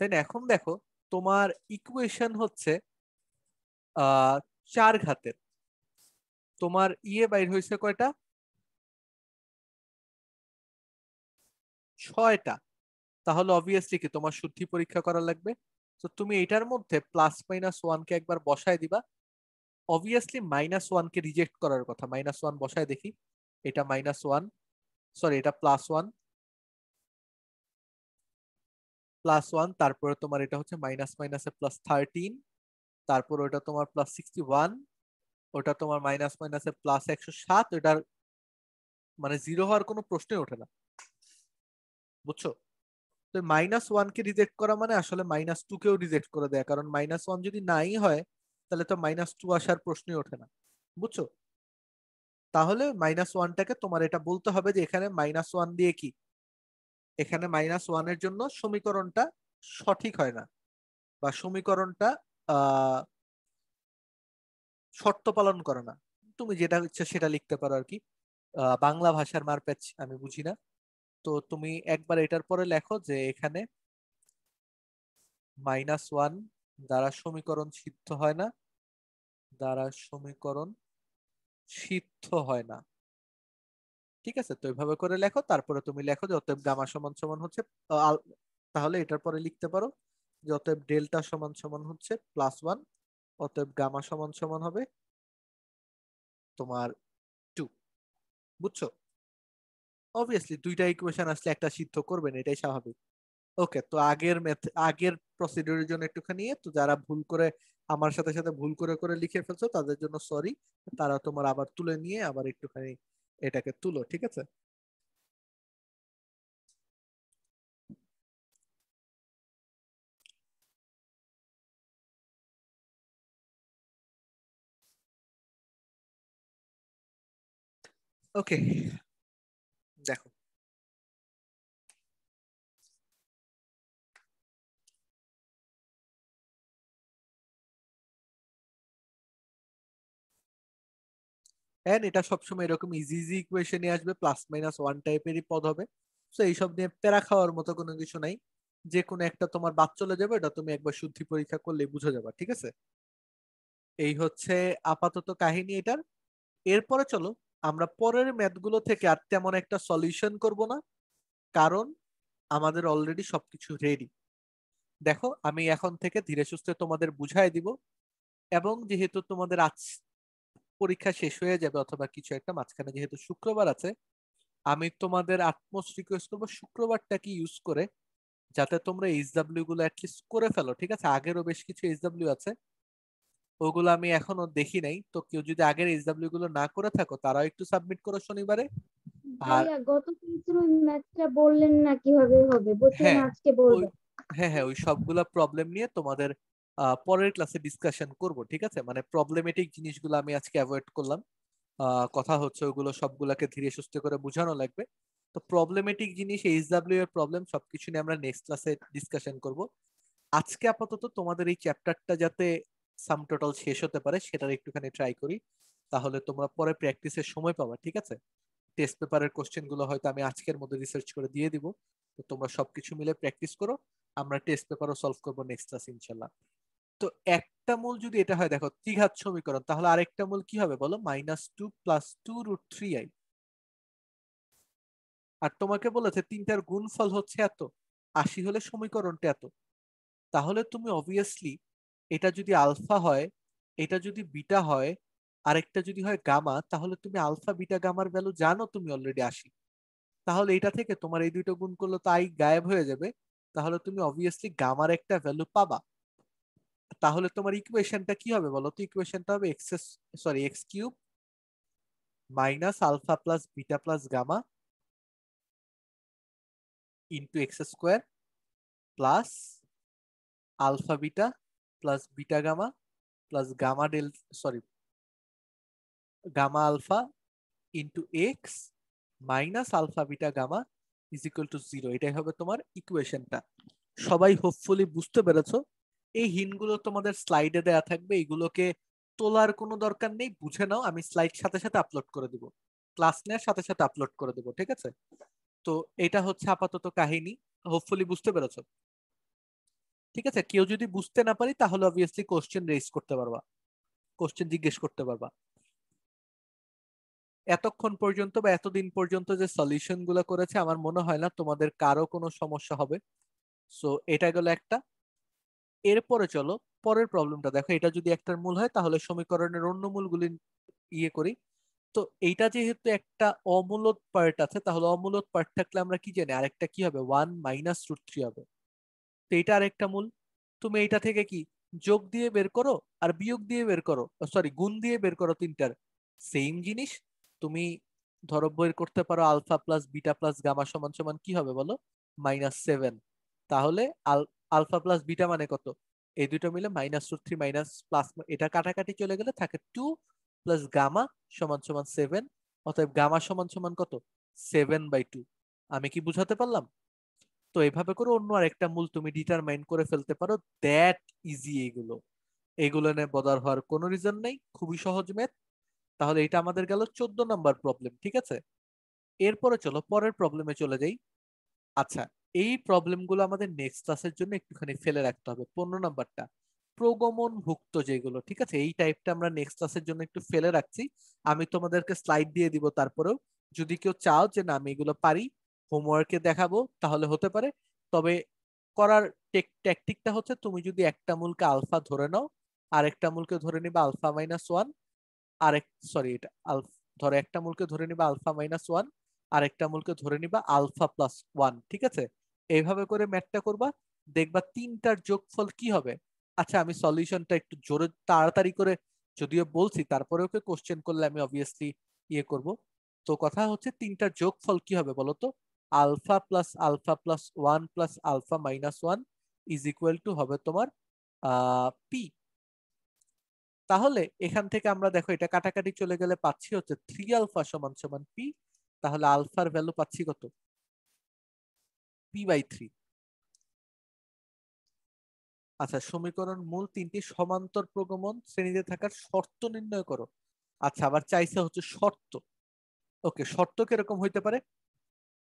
তাই না? এখন দেখো তোমার ইকুয়েশন হচ্ছে 4 ঘাতের, তোমার ইয়ে বাইর হয়েছে কয়টা, 6টা। তাহলে অবভিয়াসলি কি তোমার শুদ্ধি পরীক্ষা করা লাগবে। তো তুমি এটার মধ্যে +-1 কে একবার বসায় দিবা। অবভিয়াসলি -1 কে রিজেক্ট করার কথা, -1 বসায় দেখি। এটা -1, সরি এটা +1, +1, তারপরে তোমার এটা হচ্ছে মাইনাস মাইনাসে +13, তারপর ওটা তোমার +61, ওটা তোমার মাইনাস মাইনাসে +107। ওটার মানে জিরো হওয়ার কোনো প্রশ্নই ওঠে না, বুঝছো? তো -1 কে রিজেক্ট করা মানে আসলে -2 কেও রিজেক্ট করে দেয়া, কারণ -1 যদি নাই হয় তাহলে তো -2 আসার প্রশ্নই ওঠে না, বুঝছো? তাহলে -1টাকে তোমার এটা বলতে হবে যে এখানে -1 দিয়ে কি, এখানে -1 এর জন্য সমীকরণটা সঠিক হয় না, বা সমীকরণটা আহ শর্ত পালন করে না। তুমি যেটা ইচ্ছা সেটা লিখতে পারো আর কি। বাংলা ভাষার মারপ্যাচ আমি বুঝি না। তো তুমি একবার এটার পরে লেখো যে এখানে -1 দ্বারা সমীকরণ সিদ্ধ হয় না, দ্বারা সমীকরণ সিদ্ধ হয় না। ঠিক আছে, তো এইভাবে করে লেখো। তারপরে তুমি লেখো যে অতএব গামা সমান সমান হচ্ছে তাহলে এটার পরে লিখতে পারো যে অতএব ডেল্টা সমান সমান হচ্ছে +1, অতএব গামা সমান সমান হবে তোমার 2। বুঝছো? অবভিয়াসলি দুইটা ইকুয়েশন আসলে একটা সিদ্ধ করবে না, এটাই স্বাভাবিক। ওকে, তো আগের প্রসিডিউরের জন্য একটুখানি তো যারা ভুল করে আমার সাথে সাথে ভুল করে করে লিখে ফেলছো তাদের জন্য সরি। তারা তোমার আবার তুলে নিয়ে আবার একটুখানি এটাকে তুলো, ঠিক আছে? ওকে, দেখো এন্ড এটা সবসময় এরকম ইজি ইজি ইকুয়েশনই আসবে, +-1 টাইপেরই পদ হবে। তো এইসব নিয়ে প্যারা খাওয়ার মতো কোনো কিছু নাই। যে কোনো একটা তোমার বাদ চলে যাবে, এটা তুমি একবার শুদ্ধি পরীক্ষা করলে বুঝে যাবে, ঠিক আছে? এই হচ্ছে আপাতত কাহিনী এটার। এরপরে চলো আমরা পরের ম্যাথগুলো থেকে আর তেমন একটা সলিউশন করব না, কারণ আমাদের অলরেডি সবকিছু রেডি। দেখো আমি এখন থেকে ধীরে সুস্থে তোমাদের বুঝাই দিব, এবং যেহেতু তোমাদের আজ পরীক্ষা শেষ হয়ে যাবে অথবা কিছু একটা মাঝখানে, যেহেতু শুক্রবার আছে, আমি তোমাদের আটমোস্ট রিকোয়েস্ট করবো শুক্রবারটাকে ইউজ করে যাতে তোমরা এইচডাব্লিউ গুলো অ্যাটলিস্ট করে ফেলো, ঠিক আছে? আগেরও বেশ কিছু এইচডাব্লিউ আছে, ওগুলো আমি এখনো দেখি নাই। তো কেউ যদি আগের এইচডাব্লিউ গুলো না করে থাকো তারাও একটু সাবমিট করো শনিবারে। আর ভাইয়া গত ক্লাসের ওই ম্যাথটা বললেন না কিভাবে হবে, বলছিলেন হ্যাঁ, আজকে ওই বলবেন। হ্যাঁ হ্যাঁ ওই সবগুলা প্রবলেম নিয়ে তোমাদের পরের ক্লাসে ডিসকাশন করব, ঠিক আছে? মানে প্রবলেমেটিক জিনিসগুলো আমি আজকে অ্যাভয়েড করলাম। কথা হচ্ছে ওগুলো সবগুলাকে ধীরে সুস্থে করে বোঝানো লাগবে। তো প্রবলেমেটিক জিনিস, এইচডাব্লিউ এর প্রবলেম সবকিছু নিয়ে আমরা নেক্সট ক্লাসে ডিসকাশন করব। আজকে আপাতত তোমাদের এই চ্যাপ্টারটা যাতে সাম টোটাল শেষ হতে পারে সেটার একটুখানি ট্রাই করি, তাহলে তোমরা পরে প্র্যাকটিসের সময় পাবা, ঠিক আছে? টেস্ট পেপারের কোশ্চেন গুলো হয়তো আমি আজকের মধ্যে রিসার্চ করে দিয়ে দিব। তো তোমরা সবকিছু মিলে প্র্যাকটিস করো, আমরা টেস্ট পেপারও সলভ করবো নেক্সট ক্লাস ইনশাল্লাহ। তো একটা মূল যদি এটা হয়, দেখো ত্রিঘাত সমীকরণ, তাহলে আরেকটা মূল কি হবে বলো? -2 + 2√3i। আর তোমাকে বলেছে তিনটার গুণফল হচ্ছে এত, 80 হলে সমীকরণটা এত। তাহলে তুমি অবভিয়াসলি এটা যদি আলফা হয়, এটা যদি বিটা হয়, আরেকটা যদি হয় গামা, তাহলে তুমি আলফা বিটা গামার ভ্যালু জানো তুমি অলরেডি 80। তাহলে এটা থেকে তোমার এই দুটো গুণ করলে তো আই গায়েব হয়ে যাবে, তাহলে তুমি অবভিয়াসলি গামার একটা ভ্যালু পাবা। তাহলে তোমার ইকুয়েশনটা কি হবে বলো তো? ইকুয়েশনটা হবে x³ -α + β + gamma * x² plus alpha beta plus beta gamma plus gamma del sorry gamma alpha x -α β gamma = 0। এটাই হবে তোমার ইকুয়েশনটা। সবাই হোপফুলি বুঝতে পেরেছো? এই হিন্টগুলো তোমাদের স্লাইডে দেয়া থাকবে, এগুলোকে তোলার কোনো দরকার নেই, বুঝে নাও। আমি স্লাইড সাথে সাথে আপলোড করে দিব, ক্লাস নেওয়ার সাথে সাথে আপলোড করে দেবো, ঠিক আছে? তো এটা হচ্ছে আপাতত কাহিনী, হোপফুলি বুঝতে পেরেছো? ঠিক আছে, কেউ যদি বুঝতে না পারি তাহলে অবভিয়াসলি কোশ্চেন রেজ করতে পারবা, কোশ্চেন জিজ্ঞেস করতে পারবা। এতক্ষণ পর্যন্ত বা এতদিন পর্যন্ত যে সলিউশন গুলো করেছে আমার মনে হয় না তোমাদের কারো কোনো সমস্যা হবে। সো এটা গেল একটা। এরপরে চলো পরের প্রবলেমটা দেখো। এটা যদি একটার মূল হয় তাহলে সমীকরণের অন্য মূলগুলি ইয়ে করি। তো এইটা যেহেতু একটা অমূলদ পার্ট আছে, তাহলে অমূলদ পার্ট থাকলে আমরা কি জানি আরেকটা কি হবে? 1 - √3 হবে। তো এটা আরেকটা মূল। তুমি এইটা থেকে কি যোগ দিয়ে বের করো আর বিয়োগ দিয়ে বের করো, সরি গুণ দিয়ে বের করো, তিনটার সেম জিনিস। তুমি ধরো বের করতে পারো alpha plus beta plus gamma সমান সমান কি হবে বলো? -7। তাহলে আলফা প্লাস বিটা মানে কত? এই দুটো মিলে -√3 মাইনাস প্লাস, এটা কাটাকাটি চলে গেলে থাকে 2 প্লাস গামা সমান সমান 7। অতএব গামা সমান সমান কত? 7/2। আমি কি বুঝাতে পারলাম? তো এভাবে করে অন্য আরেকটা মূল তুমি ডিটারমাইন করে ফেলতে পারো। That easy. এগুলো নিয়ে বদার হওয়ার কোনো রিজন নেই, খুবই সহজ ম্যাথ। তাহলে এটা আমাদের গেল 14 নাম্বার প্রবলেম, ঠিক আছে। এরপরে চলো পরের প্রবলেমে চলে যাই। আচ্ছা, এই প্রবলেমগুলো আমাদের নেক্সট ক্লাসের জন্য একটুখানি ফেলে রাখতে হবে। 15 নাম্বারটা প্রগমনভুক্ত যেগুলো, ঠিক আছে, এই টাইপটা আমরা নেক্সট ক্লাসের জন্য একটু ফেলে রাখছি। আমি তোমাদেরকে স্লাইড দিয়ে দিব, তারপরেও যদি কেউ চাও যে না আমি এগুলো পারি, হোমওয়ার্কে দেখাবো, তাহলে হতে পারে। তবে করার ট্যাকটিকটা হচ্ছে, তুমি যদি একটা মূলকে আলফা ধরে নাও, আর একটা মূলকে ধরে নিবা আলফা মাইনাস ওয়ান, আরেক সরি এটা ধরো একটা মূলকে ধরে নিবা আলফা মাইনাস ওয়ান, আরেকটা মূলকে ধরে নিবা আলফা প্লাস ওয়ান, ঠিক আছে। এইভাবে করে ম্যাথটা করবা, দেখবা তিনটার যোগফল কি হবে। আচ্ছা, আমি সলিউশনটা একটু জোরে তাড়াতাড়ি করে যদিও বলছি, তারপরে ওকে কোশ্চেন করলে আমি অবভিয়াসলি ইয়ে করব। তো কথা হচ্ছে তিনটার যোগফল কি হবে বলো তো? Alpha plus one plus alpha minus one is equal to হবে তোমার পি। তাহলে এখান থেকে আমরা দেখো এটা কাটাকাটি চলে গেলে পাচ্ছি হচ্ছে 3 আলফা সমান সমান পি। তাহলে আলফার ভ্যালু পাচ্ছি কত? p/3। আচ্ছা, সমীকরণ মূল তিনটি সমান্তর প্রগমন শ্রেণীতে থাকার শর্ত নির্ণয় করো। আচ্ছা, আবার চাইছে হচ্ছে শর্ত। ওকে, শর্ত কিরকম হইতে পারে?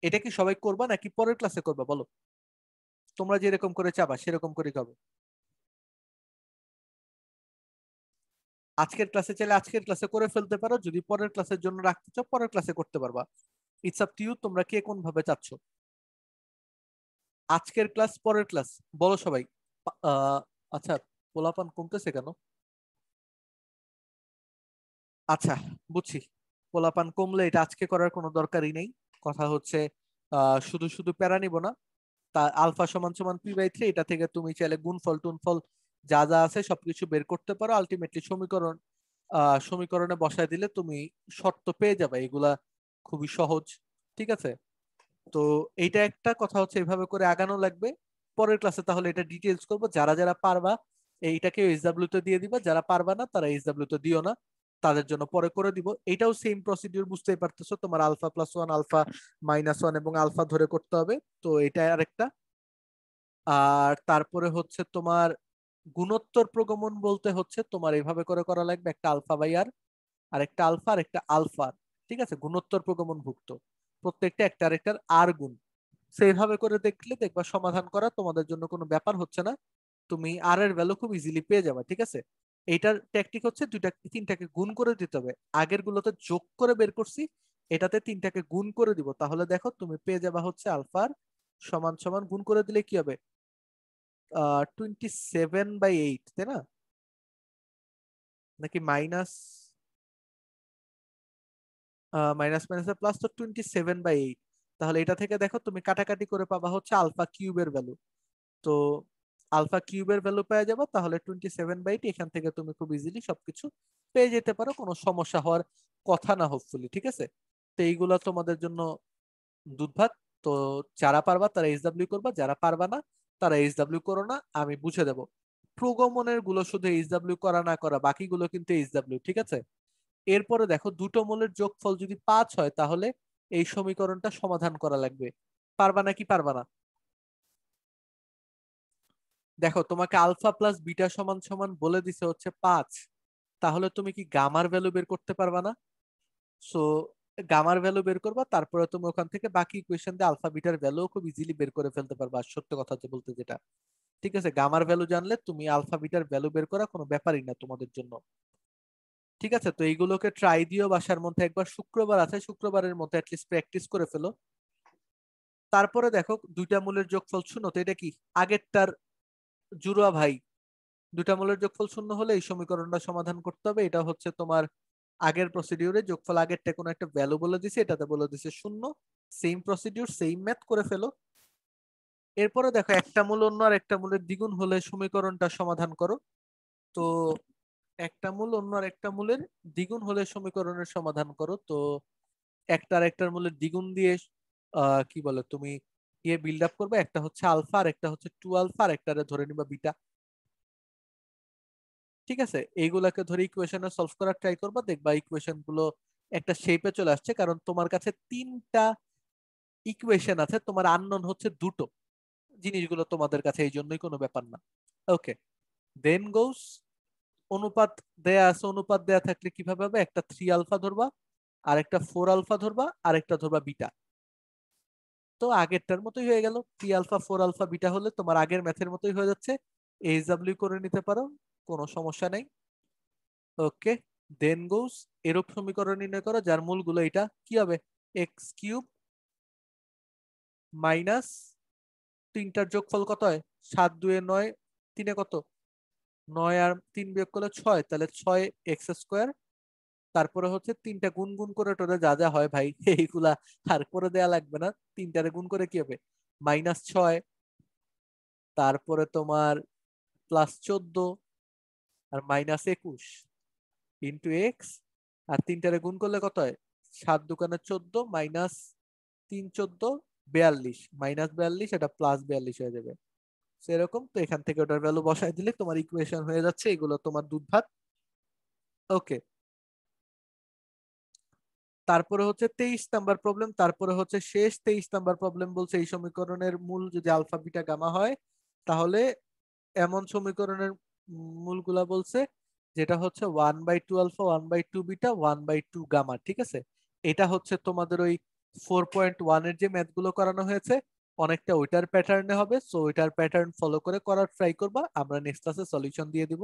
এটা কি সবাই করবা নাকি পরের ক্লাসে করবা বলো? তোমরা যেরকম করে চাবা সেরকম করে করবে। আজকের ক্লাসে চাইলে আজকের ক্লাসে করে ফেলতে পারো, যদি পরের ক্লাসের জন্য রাখতে চাও পরের ক্লাসে করতে পারবা। ইটস আপ টু ইউ, তোমরা কে কোন ভাবে চাচ্ছ। আজকের ক্লাস পরের ক্লাস বলো সবাই। আহ, আচ্ছা, পোলাপান কমতেছে কেন? আচ্ছা, বুঝছি। পোলাপান কমলে এটা আজকে করার কোনো দরকারই নেই। কথা হচ্ছে শুধু শুধু প্যারা নিব না। তা আলফা সমান সমান p/3, এটা থেকে তুমি চাইলে গুণফল টুনফল যা যা আছে সবকিছু বের করতে পারো। আলটিমেটলি সমীকরণে বসায় দিলে তুমি শর্ত পেয়ে যাবে। এগুলা খুবই সহজ, ঠিক আছে। তো এইটা একটা কথা হচ্ছে, এইভাবে করে আগানো লাগবে। পরের ক্লাসে তাহলে এটা ডিটেইলস করব। যারা যারা পারবা এইটাকে এইচডব্লিউ তে দিয়ে দিবা, যারা পারবা না তারা এইচডব্লিউ তে দিও না, তাদের জন্য পরে করে দিব। এটাও সেম প্রসিডিউর, বুঝতেই পারতেছো। তোমার alpha plus one, alpha minus one এবং আলফা ধরে করতে হবে। তো এটা আরেকটা। আর তারপরে হচ্ছে তোমার গুণোত্তর প্রগমন বলতে হচ্ছে তোমার এইভাবে করে করা লাগবে, একটা আলফা বাই আর একটা আলফা আর একটা আলফা, ঠিক আছে, গুণোত্তর প্রগমন ভুক্ত, প্রত্যেকটা একটা আরেকটার আর গুণ। সেইভাবে করে দেখলে দেখবা সমাধান করা তোমাদের জন্য কোনো ব্যাপার হচ্ছে না। তুমি আর এর ভ্যালু খুব ইজিলি পেয়ে যাবে, ঠিক আছে। এইটার ট্যাকটিক হচ্ছে তিনটাকে গুণ করে দিতে হবে। আগের গুলোতে যোগ করে বের করছি, এটাতে তিনটাকে গুণ করে দিব। তাহলে দেখো তুমি পেয়ে যাবা হচ্ছে আলফার সমান সমান, গুণ করে দিলে কি হবে, 27/8, তাই না? নাকি মাইনাস মাইনাস মাইনাস প্লাস, তো 27/8। তাহলে এটা থেকে দেখো তুমি কাটাকাটি করে পাবা হচ্ছে আলফা কিউবের ভ্যালু। তো আলফা কিউবের ভ্যালু পেয়ে যাবো। তাহলে 27/8, এখান থেকে তুমি খুব ইজিলি সবকিছু পেয়ে যেতে পারো, কোনো সমস্যা হওয়ার কথা না হোপফুলি, ঠিক আছে। তো এইগুলা তোমাদের জন্য দুধ ভাত। তো যারা পারবা তারা এইচডব্লিউ করবা, যারা পারবা না তারা এইচডব্লিউ করো না, আমি বুঝে দেবো। প্রগমনের গুলো শুধু এইচডব্লিউ করা না করা, বাকিগুলো কিন্তু এইচডব্লিউ, ঠিক আছে। এরপরে দেখো দুটো মূলের যোগফল যদি 5 হয় তাহলে এই সমীকরণটা সমাধান করা লাগবে। পারবা নাকি পারবা না? দেখো তোমাকে আলফা প্লাস বিটা সমান সমান বলে দিছে হচ্ছে 5, তাহলে তুমি কি গামার ভ্যালু বের করতে পারবা না? সো গামার ভ্যালু বের করবা, তারপরে তুমি ওখান থেকে বাকি ইকুয়েশন দিয়ে আলফা বিটার ভ্যালু খুব ইজিলি বের করে ফেলতে পারবা। আর সত্য কথা যে বলতে যেটা, ঠিক আছে, গামার ভ্যালু জানলে তুমি আলফা বিটার ভ্যালু বের করা কোনো ব্যাপারই না তোমাদের জন্য, ঠিক আছে। তো এইগুলোকে ট্রাই দিও বাসার মধ্যে একবার। শুক্রবার আছে, শুক্রবারের মধ্যে অ্যাটলিস্ট প্র্যাকটিস করে ফেলো। তারপরে দেখো দুইটা মূলের যোগফল শূন্য, তো এটা কি আগেরটার জুড়া ভাই। দুইটা মূলের যোগফল শূন্য হলে এই সমীকরণটা সমাধান করতে হবে। এটা হচ্ছে তোমার আগের প্রসিডিউরে যোগফল আগেরটা কোনো একটা ভ্যালু বলে দিছে, এটাতে বলে দিছে শূন্য। সেম প্রসিডিউর, সেম ম্যাথ করে ফেলো। এরপরে দেখো একটা মূল অন্য আর একটা মূলের দ্বিগুণ হলে সমীকরণটা সমাধান করো। তো একটা মূল অন্য আর একটা মূলের দ্বিগুণ হলে সমীকরণের সমাধান করো। তো একটা আর একটার মূলের দ্বিগুণ দিয়ে কি বলে তুমি ইয়ে বিল্ড আপ করবে। একটা হচ্ছে আলফা আর একটা হচ্ছে 2 আলফা, আর একটা ধরে নিবা বিটা, ঠিক আছে। এইগুলাকে ধরে ইকুয়েশনে সলভ করার ট্রাই করবা, দেখবা ইকুয়েশন গুলো একটা শেপে চলে আসছে। কারণ তোমার কাছে তিনটা ইকুয়েশন আছে, তোমার আননোন হচ্ছে দুটো। জিনিসগুলো তোমাদের কাছে এই জন্যই কোনো ব্যাপার না। ওকে, দেন গোস অনুপাত দেয়া আছে, অনুপাত দেয়া থাকলে কিভাবে হবে, একটা 3 আলফা ধরবা, আরেকটা 4 আলফা ধরবা, আরেকটা ধরবা বিটা। তো আগেরটার মতোই হয়ে গেল, 3 আলফা 4 আলফা বিটা হলে তোমার আগের ম্যাথের মতোই হয়ে যাচ্ছে, এইচডব্লিউ করে নিতে পারো, কোনো সমস্যা নেই। ওকে, দেন গোস এরূপ সমীকরণ নির্ণয় করো যার মূলগুলো এটা কি হবে, এক্স কিউব মাইনাস 3টার যোগফল কত হয়, 7 2 9, 3 কত, 9 আর 3 বিয়োগ করলে 6, তাহলে 6 এক্স স্কোয়ার। তারপরে হচ্ছে 3টা গুণ গুণ করে টোরে যা যা হয় ভাই এইগুলা আর করে দেয়া লাগবে না, 3টারে গুণ করে কি হবে, -6, তারপরে তোমার +14 আর -21 ইন্টু এক্স, আর 3টারে গুণ করলে কত হয়, 7 দুগুণে 14 মাইনাস 3 14 42, -42 এটা +42 হয়ে যাবে। সেরকম তো এখান থেকে ওটার ভ্যালু বসাই দিলে তোমার ইকুয়েশন হয়ে যাচ্ছে, এগুলো তোমার দুধ ভাত। ওকে, তারপরে হচ্ছে 23 নাম্বার প্রবলেম, তারপরে হচ্ছে শেষ 23 নাম্বার প্রবলেম বলছে এই সমীকরণের মূল যদি আলফা বিটা গামা হয় তাহলে এমন সমীকরণের মূলগুলা বলছে যেটা হচ্ছে 1/2 আলফা 1/2 বিটা 1/2 গামা, ঠিক আছে। এটা হচ্ছে তোমাদের ওই 4.1 এর যে ম্যাথ গুলো করানো হয়েছে অনেকটা ওইটার প্যাটার্নে হবে, সো ওইটার প্যাটার্ন ফলো করে করার ট্রাই করবা, আমরা নেক্সট ক্লাসে সলিউশন দিয়ে দিব।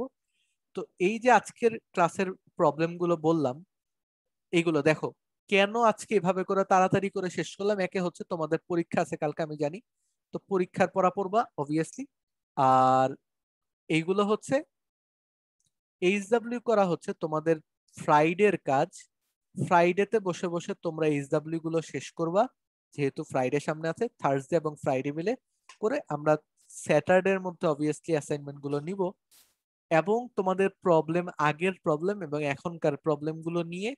তো এই যে আজকের ক্লাসের প্রবলেম গুলো বললাম, এইগুলো দেখো কেন আজকে এভাবে করে তাড়াতাড়ি করে শেষ করলাম, একে হচ্ছে তোমাদের পরীক্ষা আছে কালকে আমি জানি, তো পরীক্ষার পড়া পড়বা অবভিয়াসলি। আর এইগুলো হচ্ছে এইচডব্লিউ করা হচ্ছে তোমাদের ফ্রাইডের কাজ, ফ্রাইডেতে বসে বসে তোমরা এইচডব্লিউ গুলো শেষ করবা, যেহেতু ফ্রাইডে সামনে আছে, থার্সডে এবং ফ্রাইডে মিলে করে আমরা স্যাটারডের মধ্যে অবভিয়াসলি অ্যাসাইনমেন্ট গুলো নিব, এবং তোমাদের প্রবলেম আগের প্রবলেম এবং এখনকার প্রবলেম গুলো নিয়ে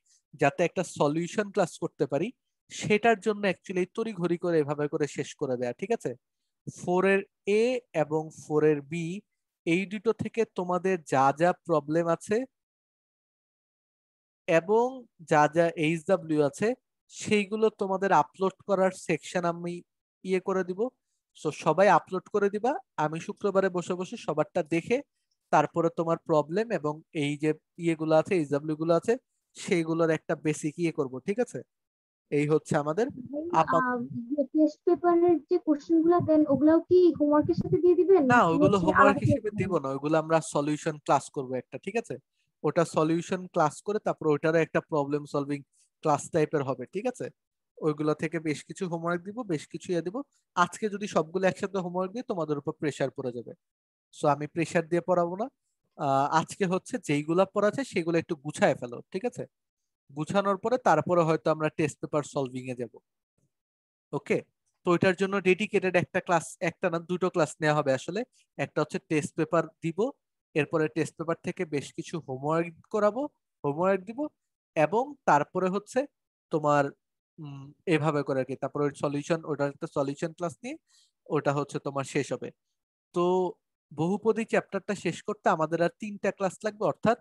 যাতে একটা সলিউশন ক্লাস করতে পারি সেটার জন্য অ্যাকচুয়ালি তড়িঘড়ি করে এভাবে করে শেষ করে দেয়া, ঠিক আছে। 4 এর এ এবং 4 এর বি এই দুটো থেকে তোমাদের যা যা প্রবলেম আছে এবং যা যা এইচডব্লিউ আছে সেইগুলো তোমাদের আপলোড করার সেকশন আমি করে দিব, সো সবাই আপলোড করে দিবা, আমি শুক্রবারে বসে বসে সবারটা দেখে তারপরে তোমার প্রবলেম এবং এই যে গুলো আছে এইচডব্লিউ গুলো আছে সেইগুলোর একটা বেসিক করব, ঠিক আছে। এই হচ্ছে আমাদের আপাত টেস্ট পেপারের যে কোশ্চেন গুলা দেন ওগুলাও কি হোমওয়ার্কের সাথে দিয়ে দিবেন না, নাকি ওইগুলো হচ্ছে হোমওয়ার্ক আলাদা করে হিসেবে দিবেন? দিব না, ওইগুলো আমরা সলিউশন ক্লাস করব একটা, ঠিক আছে। ওটা সলিউশন ক্লাস করে তারপর ওইটারও একটা প্রবলেম সলভিং ক্লাস টাইপের হবে, ঠিক আছে। ওইগুলো থেকে বেশ কিছু হোমওয়ার্ক দিব, বেশ কিছু দিব। আজকে যদি সবগুলো একসাথে হোমওয়ার্ক দিই তোমাদের উপর প্রেসার পড়ে যাবে, সো আমি প্রেসার দিয়ে পড়াবো না। আজকে হচ্ছে যেইগুলা পড়াছে সেগুলো একটু গুছায় ফেলো, ঠিক আছে। গুছানোর পরে তারপরে হয়তো আমরা টেস্ট পেপার সলভিং এ যাব। ওকে, তো এটার জন্য ডেডিকেটেড একটা ক্লাস, একটা না দুটো ক্লাস নেওয়া হবে আসলে। একটা হচ্ছে টেস্ট পেপার দিব, এরপরে টেস্ট পেপার থেকে বেশ কিছু হোমওয়ার্ক করাবো, হোমওয়ার্ক দিব, এবং তারপরে হচ্ছে তোমার এভাবে করে আর কি, তারপরে সলিউশন, ওটার একটা সলিউশন ক্লাস নিয়ে ওটা হচ্ছে তোমার শেষ হবে। তো বহুপদী চ্যাপ্টারটা শেষ করতে আমাদের আর 3টা ক্লাস লাগবে, অর্থাৎ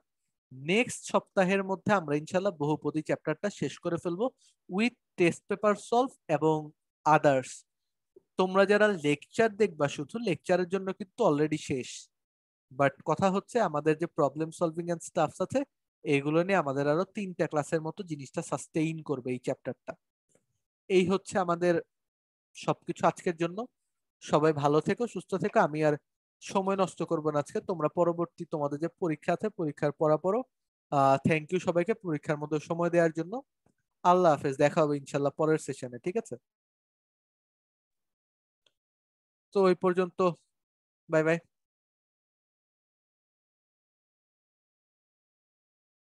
নেক্সট সপ্তাহের মধ্যে আমরা ইনশাল্লাহ বহুপদী চ্যাপ্টারটা শেষ করে ফেলবো উইথ টেস্ট পেপার সলভ এবং আদার্স। তোমরা যারা লেকচার দেখবা শুধু লেকচারের জন্য কিন্তু অলরেডি শেষ, বাট কথা হচ্ছে আমাদের যে প্রবলেম সলভিং এন্ড স্টাফস আছে এগুলো নিয়ে আমাদের আরো 3টা ক্লাসের মতো জিনিসটা সাস্টেইন করবে এই চ্যাপ্টারটা। এই হচ্ছে আমাদের সবকিছু আজকের জন্য। সবাই ভালো থেকো, সুস্থ থেকো, আমি আর সময় নষ্ট করবো না আজকে, তোমরা পরবর্তী তোমাদের যে পরীক্ষা আছে পরীক্ষার পড়া পড়ো। থ্যাংক ইউ সবাইকে পরীক্ষার মধ্যে সময় দেওয়ার জন্য। আল্লাহ হাফেজ, দেখা হবে ইনশাল্লাহ পরের সেশনে, ঠিক আছে। তো ওই পর্যন্ত, বাই বাই।